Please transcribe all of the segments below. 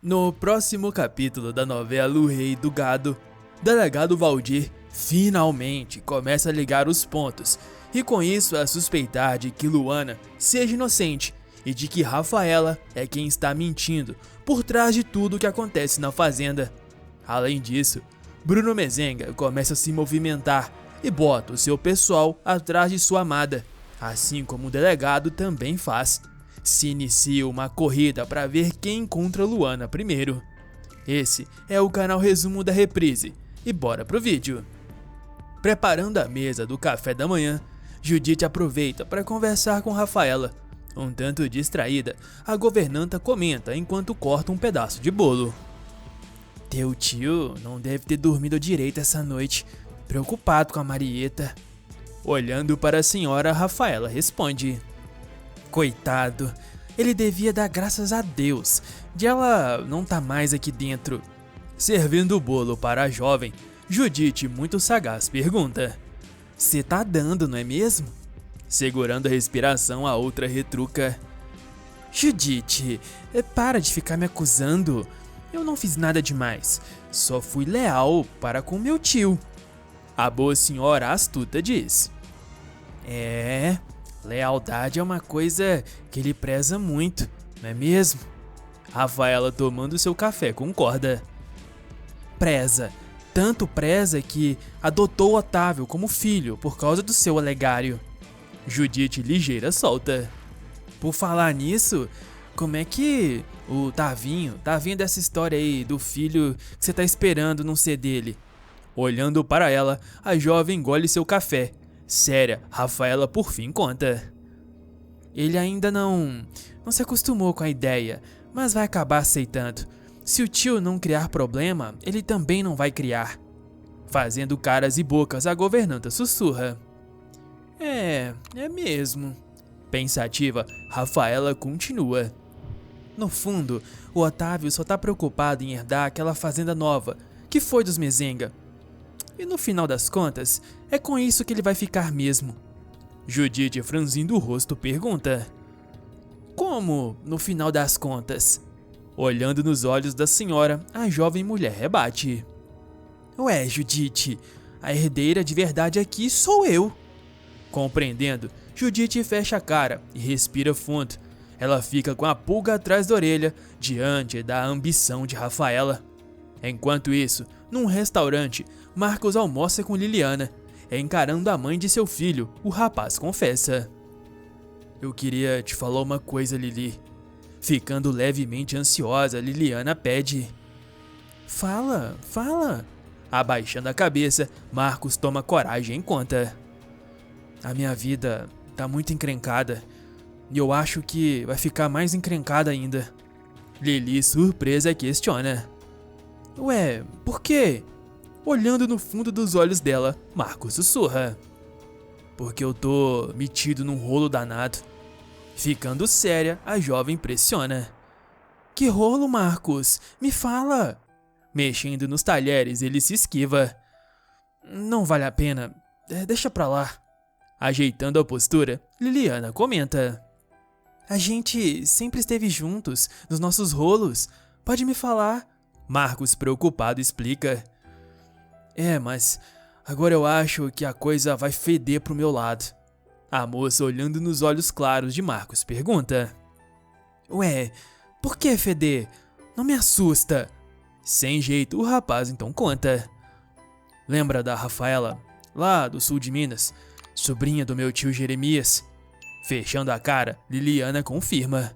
No próximo capítulo da novela O Rei do Gado, delegado Valdir finalmente começa a ligar os pontos e com isso a suspeitar de que Luana seja inocente e de que Rafaela é quem está mentindo por trás de tudo o que acontece na fazenda. Além disso, Bruno Mezenga começa a se movimentar e bota o seu pessoal atrás de sua amada, assim como o delegado também faz. Se inicia uma corrida para ver quem encontra Luana primeiro. Esse é o canal Resumo da Reprise e bora pro vídeo. Preparando a mesa do café da manhã, Judite aproveita para conversar com Rafaela. Um tanto distraída, a governanta comenta enquanto corta um pedaço de bolo. Teu tio não deve ter dormido direito essa noite, preocupado com a Marieta. Olhando para a senhora, Rafaela responde. Coitado, ele devia dar graças a Deus de ela não tá mais aqui dentro. Servindo o bolo para a jovem, Judite, muito sagaz, pergunta. Cê tá dando, não é mesmo? Segurando a respiração, a outra retruca. Judite, para de ficar me acusando. Eu não fiz nada demais, só fui leal para com meu tio. A boa senhora astuta diz. Lealdade é uma coisa que ele preza muito, não é mesmo? Rafaela, tomando seu café, concorda. Preza, tanto preza que adotou Otávio como filho por causa do seu Olegário. Judite ligeira solta. Por falar nisso, como é que o Tavinho dessa história aí do filho que você tá esperando não ser dele? Olhando para ela, a jovem engole seu café. Séria, Rafaela por fim conta. Ele ainda não se acostumou com a ideia, mas vai acabar aceitando. Se o tio não criar problema, ele também não vai criar. Fazendo caras e bocas, a governanta sussurra. É mesmo. Pensativa, Rafaela continua. No fundo, o Otávio só tá preocupado em herdar aquela fazenda nova, que foi dos Mezenga. E no final das contas, é com isso que ele vai ficar mesmo. Judite, franzindo o rosto, pergunta. Como no final das contas? Olhando nos olhos da senhora, a jovem mulher rebate. Ué, Judite, a herdeira de verdade aqui sou eu. Compreendendo, Judite fecha a cara e respira fundo. Ela fica com a pulga atrás da orelha diante da ambição de Rafaela. Enquanto isso, num restaurante, Marcos almoça com Liliana. Encarando a mãe de seu filho, o rapaz confessa. Eu queria te falar uma coisa, Lili. Ficando levemente ansiosa, Liliana pede. Fala. Abaixando a cabeça, Marcos toma coragem em conta. A minha vida tá muito encrencada. E eu acho que vai ficar mais encrencada ainda. Lili, surpresa, questiona. Ué, por quê? Olhando no fundo dos olhos dela, Marcos sussurra. Porque eu tô metido num rolo danado. Ficando séria, a jovem pressiona. Que rolo, Marcos? Me fala. Mexendo nos talheres, ele se esquiva. Não vale a pena. Deixa pra lá. Ajeitando a postura, Liliana comenta. A gente sempre esteve juntos nos nossos rolos. Pode me falar. Marcos, preocupado, explica. Mas agora eu acho que a coisa vai feder pro meu lado. A moça, olhando nos olhos claros de Marcos, pergunta. Ué, por que feder? Não me assusta. Sem jeito, o rapaz então conta. Lembra da Rafaela, lá do sul de Minas, sobrinha do meu tio Jeremias? Fechando a cara, Liliana confirma.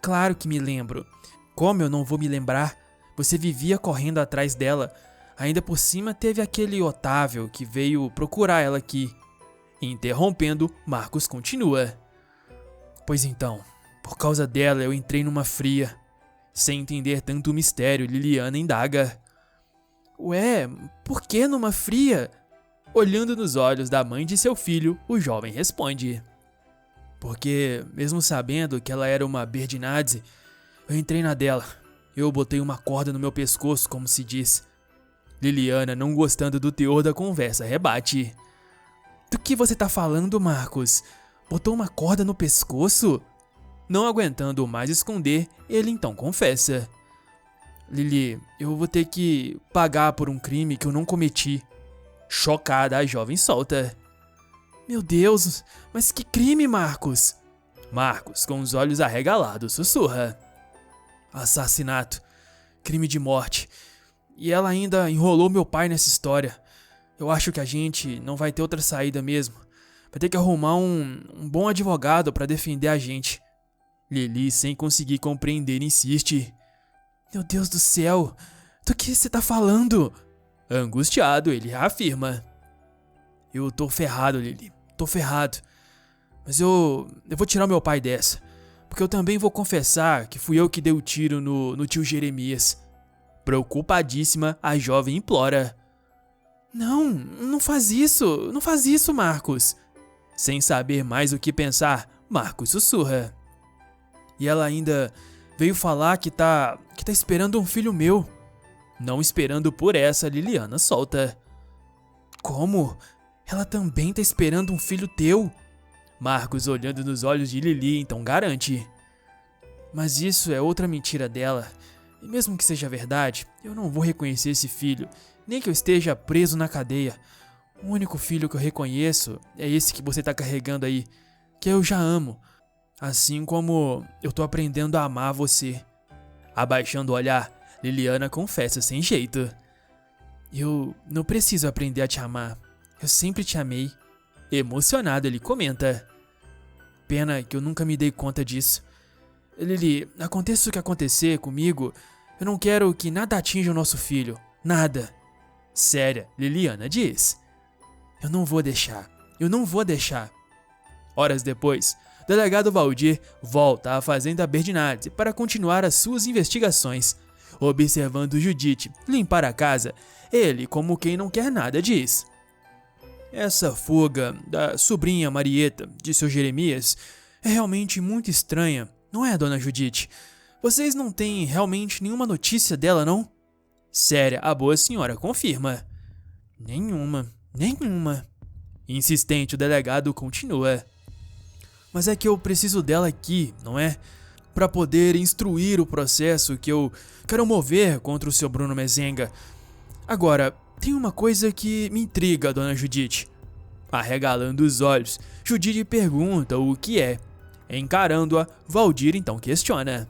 Claro que me lembro. Como eu não vou me lembrar? Você vivia correndo atrás dela. Ainda por cima teve aquele Otávio que veio procurar ela aqui. Interrompendo, Marcos continua. Pois então, por causa dela eu entrei numa fria. Sem entender tanto o mistério, Liliana indaga. Ué, por que numa fria? Olhando nos olhos da mãe de seu filho, o jovem responde. Porque, mesmo sabendo que ela era uma Berdinazzi, eu entrei na dela. Eu botei uma corda no meu pescoço, como se diz. Liliana, não gostando do teor da conversa, rebate. Do que você tá falando, Marcos? Botou uma corda no pescoço? Não aguentando mais esconder, ele então confessa. Lili, eu vou ter que pagar por um crime que eu não cometi. Chocada, a jovem solta. Meu Deus, mas que crime, Marcos? Marcos, com os olhos arregalados, sussurra. Assassinato. Crime de morte. E ela ainda enrolou meu pai nessa história. Eu acho que a gente não vai ter outra saída mesmo. Vai ter que arrumar um bom advogado pra defender a gente. Lili, sem conseguir compreender, insiste. Meu Deus do céu, do que você tá falando? Angustiado, ele afirma. Eu tô ferrado, Lili, tô ferrado. Mas eu vou tirar meu pai dessa. Porque eu também vou confessar que fui eu que dei o tiro no tio Jeremias. Preocupadíssima, a jovem implora. Não faz isso, Marcos. Sem saber mais o que pensar, Marcos sussurra. E ela ainda veio falar que tá esperando um filho meu. Não esperando por essa, Liliana solta. Como? Ela também tá esperando um filho teu? Marcos, olhando nos olhos de Lili, então garante. Mas isso é outra mentira dela. E mesmo que seja verdade, eu não vou reconhecer esse filho, nem que eu esteja preso na cadeia. O único filho que eu reconheço é esse que você tá carregando aí, que eu já amo. Assim como eu tô aprendendo a amar você. Abaixando o olhar, Liliana confessa sem jeito. Eu não preciso aprender a te amar. Eu sempre te amei. Emocionado, ele comenta. Pena que eu nunca me dei conta disso. Lili, aconteça o que acontecer comigo, eu não quero que nada atinja o nosso filho. Nada. Séria, Liliana diz. Eu não vou deixar. Horas depois, o delegado Valdir volta à fazenda Berdinazzi para continuar as suas investigações. Observando Judite limpar a casa, ele, como quem não quer nada, diz: essa fuga da sobrinha Marieta de seu Jeremias é realmente muito estranha, não é, dona Judite? Vocês não têm realmente nenhuma notícia dela, não? Séria, a boa senhora confirma. Nenhuma. Insistente, o delegado continua. Mas é que eu preciso dela aqui, não é? Para poder instruir o processo que eu quero mover contra o seu Bruno Mezenga. Agora, tem uma coisa que me intriga, dona Judite. Arregalando os olhos, Judite pergunta o que é. Encarando-a, Valdir então questiona.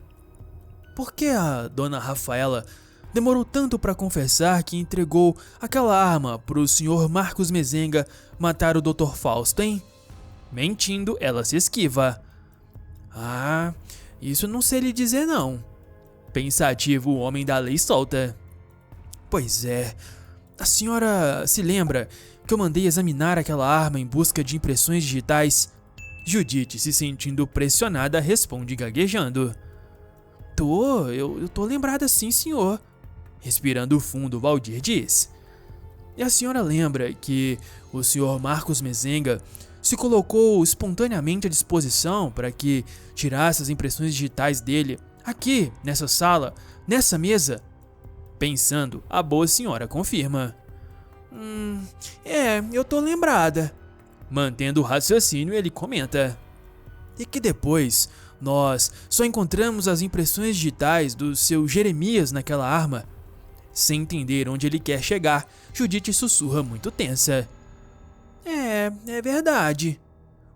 Por que a dona Rafaela demorou tanto para confessar que entregou aquela arma pro senhor Marcos Mezenga matar o Dr. Fausto, hein? Mentindo, ela se esquiva. Ah, isso não sei lhe dizer não. Pensativo, o homem da lei solta. Pois é, a senhora se lembra que eu mandei examinar aquela arma em busca de impressões digitais? Judite, se sentindo pressionada, responde gaguejando. Eu tô lembrada sim, senhor. Respirando fundo, Valdir diz. E a senhora lembra que o senhor Marcos Mezenga se colocou espontaneamente à disposição para que tirasse as impressões digitais dele aqui, nessa sala, nessa mesa? Pensando, a boa senhora confirma. Eu tô lembrada. Mantendo o raciocínio, ele comenta. E que depois nós só encontramos as impressões digitais do seu Jeremias naquela arma. Sem entender onde ele quer chegar, Judite sussurra muito tensa. É verdade.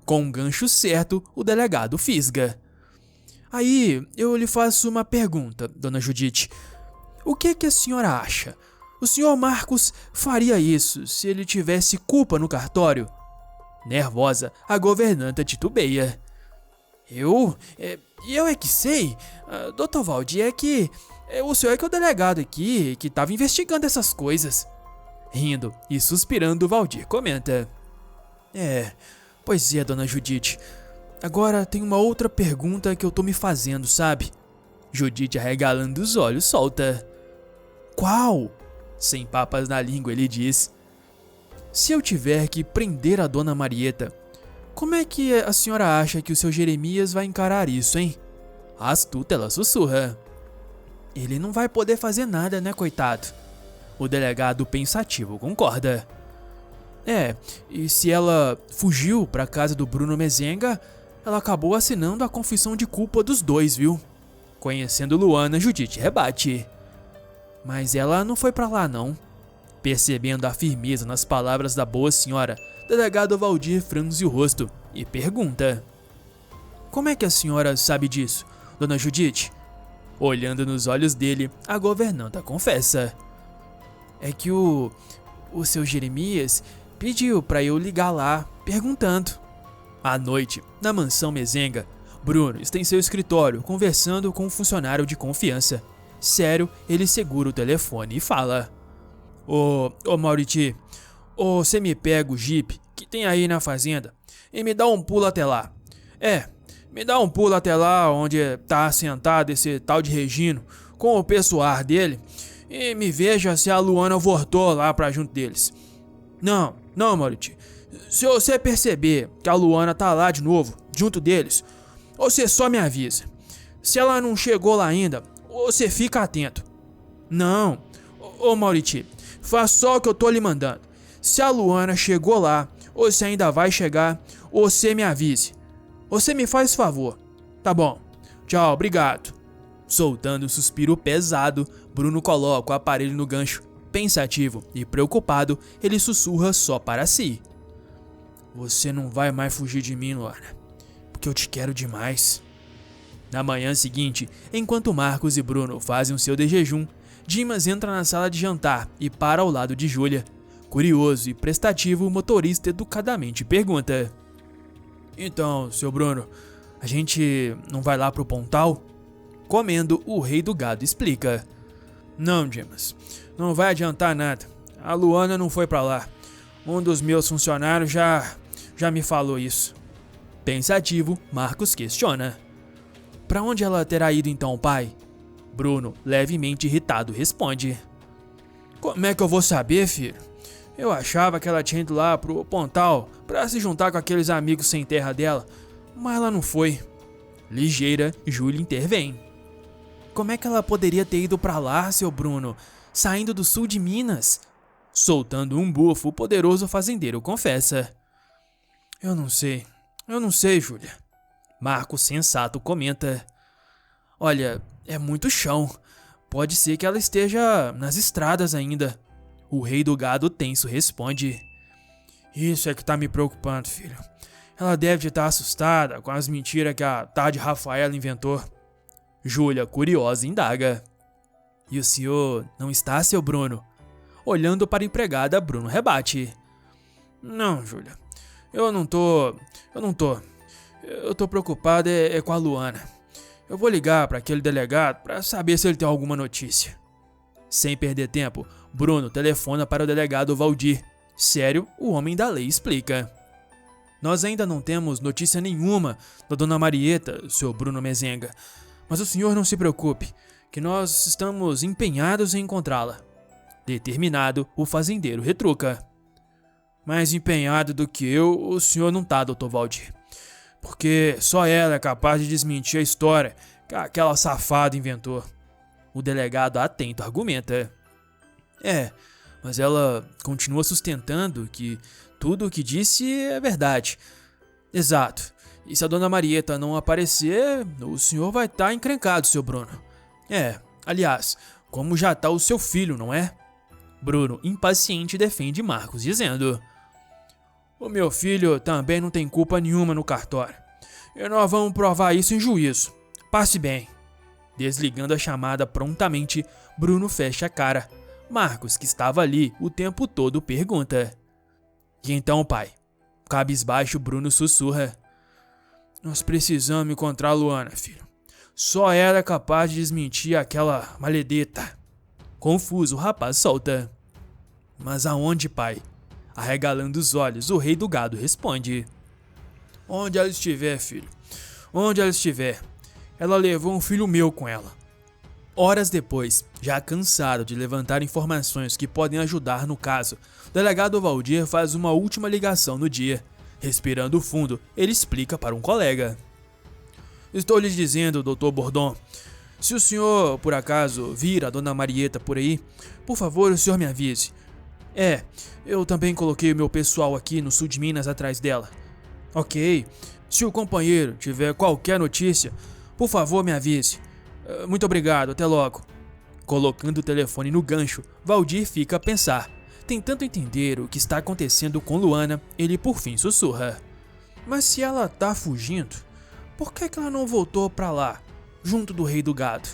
Com um gancho certo, o delegado fisga. Aí, eu lhe faço uma pergunta, dona Judite. O que a senhora acha? O senhor Marcos faria isso se ele tivesse culpa no cartório? Nervosa, a governanta titubeia. Eu é que sei. Dr. Valdir, o senhor é que é o delegado aqui, que estava investigando essas coisas. Rindo e suspirando, Valdir comenta. Pois é, dona Judite. Agora tem uma outra pergunta que eu tô me fazendo, sabe? Judite, arregalando os olhos, solta. Qual? Sem papas na língua, ele diz. Se eu tiver que prender a dona Marieta, como é que a senhora acha que o seu Jeremias vai encarar isso, hein? Astuta, ela sussurra. Ele não vai poder fazer nada, né, coitado? O delegado pensativo concorda. E se ela fugiu pra casa do Bruno Mezenga, ela acabou assinando a confissão de culpa dos dois, viu? Conhecendo Luana, Judite rebate. Mas ela não foi pra lá não. Percebendo a firmeza nas palavras da boa senhora, delegado Valdir franze o rosto e pergunta: Como é que a senhora sabe disso, dona Judite? Olhando nos olhos dele, a governanta confessa: É que o seu Jeremias pediu pra eu ligar lá, perguntando. À noite, na mansão Mezenga, Bruno está em seu escritório conversando com um funcionário de confiança. Sério, ele segura o telefone e fala: Ô Mauriti, você me pega o jipe que tem aí na fazenda e me dá um pulo até lá. Me dá um pulo até lá onde tá assentado esse tal de Regino com o pessoal dele e me veja se a Luana voltou lá pra junto deles. Não, Mauriti, se você perceber que a Luana tá lá de novo, junto deles, você só me avisa. Se ela não chegou lá ainda, você fica atento. Não, Mauriti, faz só o que eu tô lhe mandando. Se a Luana chegou lá, ou se ainda vai chegar, você me avise. Você me faz favor. Tá bom. Tchau, obrigado. Soltando um suspiro pesado, Bruno coloca o aparelho no gancho. Pensativo e preocupado, ele sussurra só para si: Você não vai mais fugir de mim, Luana, porque eu te quero demais. Na manhã seguinte, enquanto Marcos e Bruno fazem o seu de jejum, Dimas entra na sala de jantar e para ao lado de Júlia. Curioso e prestativo, o motorista educadamente pergunta: Então, seu Bruno, a gente não vai lá pro Pontal? Comendo, o rei do gado explica: Não, Dimas, não vai adiantar nada. A Luana não foi pra lá. Um dos meus funcionários já me falou isso. Pensativo, Marcos questiona: Pra onde ela terá ido então, pai? Bruno, levemente irritado, responde: Como é que eu vou saber, filho? Eu achava que ela tinha ido lá pro Pontal pra se juntar com aqueles amigos sem terra dela, mas ela não foi. Ligeira, Júlia intervém: Como é que ela poderia ter ido pra lá, seu Bruno, saindo do sul de Minas? Soltando um bufo, o poderoso fazendeiro confessa: Eu não sei, Júlia. Marcos sensato comenta: Olha, é muito chão. Pode ser que ela esteja nas estradas ainda. O rei do gado tenso responde: Isso é que tá me preocupando, filho. Ela deve estar assustada com as mentiras que a tal de Rafaela inventou. Júlia, curiosa, indaga: E o senhor não está, seu Bruno? Olhando para a empregada, Bruno rebate: Não, Júlia. Eu não tô. Eu tô preocupado com a Luana. Eu vou ligar para aquele delegado para saber se ele tem alguma notícia. Sem perder tempo, Bruno telefona para o delegado Valdir. Sério, o homem da lei explica: Nós ainda não temos notícia nenhuma da dona Marieta, seu Bruno Mezenga. Mas o senhor não se preocupe, que nós estamos empenhados em encontrá-la. Determinado, o fazendeiro retruca: Mais empenhado do que eu, o senhor não tá, doutor Valdir. Porque só ela é capaz de desmentir a história que aquela safada inventou. O delegado atento argumenta: Mas ela continua sustentando que tudo o que disse é verdade. Exato. E se a dona Marieta não aparecer, o senhor vai estar encrencado, seu Bruno. Aliás, como já tá o seu filho, não é? Bruno, impaciente, defende Marcos, dizendo: O meu filho também não tem culpa nenhuma no cartório. E nós vamos provar isso em juízo. Passe bem. Desligando a chamada prontamente, Bruno fecha a cara. Marcos, que estava ali o tempo todo, pergunta: E então, pai? Cabisbaixo, Bruno sussurra: Nós precisamos encontrar a Luana, filho. Só ela é capaz de desmentir aquela maledeta. Confuso, o rapaz solta: Mas aonde, pai? Arregalando os olhos, o rei do gado responde: Onde ela estiver, filho. Onde ela estiver. Ela levou um filho meu com ela. Horas depois, já cansado de levantar informações que podem ajudar no caso, o delegado Valdir faz uma última ligação no dia. Respirando fundo, ele explica para um colega: Estou lhe dizendo, doutor Bordon, se o senhor, por acaso, vir a dona Marieta por aí, por favor, o senhor me avise. Eu também coloquei o meu pessoal aqui no sul de Minas atrás dela. Ok, se o companheiro tiver qualquer notícia, por favor me avise. Muito obrigado, até logo. Colocando o telefone no gancho, Valdir fica a pensar. Tentando entender o que está acontecendo com Luana, ele por fim sussurra: mas se ela tá fugindo, por que ela não voltou pra lá, junto do rei do gado?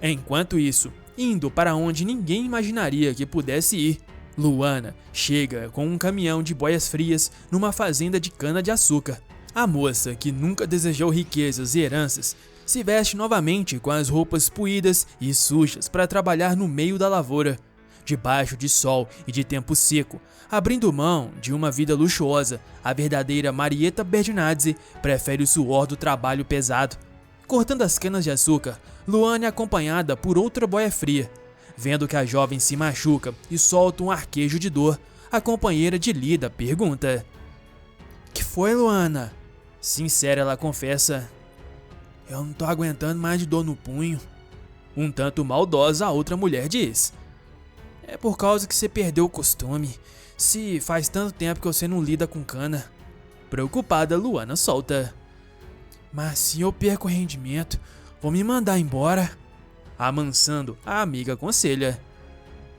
Enquanto isso, indo para onde ninguém imaginaria que pudesse ir, Luana chega com um caminhão de boias frias numa fazenda de cana-de-açúcar. A moça, que nunca desejou riquezas e heranças, se veste novamente com as roupas puídas e sujas para trabalhar no meio da lavoura, debaixo de sol e de tempo seco. Abrindo mão de uma vida luxuosa, a verdadeira Marieta Berdinazzi prefere o suor do trabalho pesado. Cortando as canas de açúcar, Luana é acompanhada por outra boia fria. Vendo que a jovem se machuca e solta um arquejo de dor, a companheira de lida pergunta: que foi, Luana? Sincera, ela confessa: eu não tô aguentando mais de dor no punho. Um tanto maldosa, a outra mulher diz: é por causa que você perdeu o costume. Se faz tanto tempo que você não lida com cana. Preocupada, Luana solta: mas se eu perco o rendimento, vou me mandar embora. Amansando, a amiga aconselha: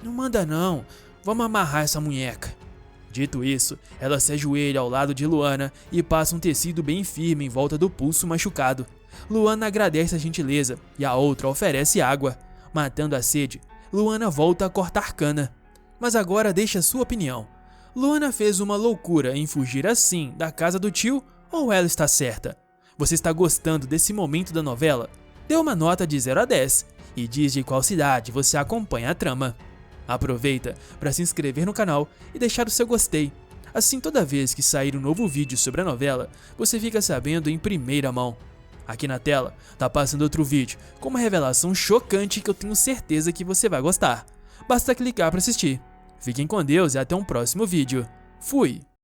não manda não, vamos amarrar essa munheca. Dito isso, ela se ajoelha ao lado de Luana e passa um tecido bem firme em volta do pulso machucado. Luana agradece a gentileza e a outra oferece água. Matando a sede, Luana volta a cortar cana. Mas agora deixa sua opinião. Luana fez uma loucura em fugir assim da casa do tio ou ela está certa? Você está gostando desse momento da novela? Dê uma nota de 0 a 10 e diz de qual cidade você acompanha a trama. Aproveita para se inscrever no canal e deixar o seu gostei. Assim, toda vez que sair um novo vídeo sobre a novela, você fica sabendo em primeira mão. Aqui na tela tá passando outro vídeo com uma revelação chocante que eu tenho certeza que você vai gostar. Basta clicar para assistir. Fiquem com Deus e até um próximo vídeo. Fui!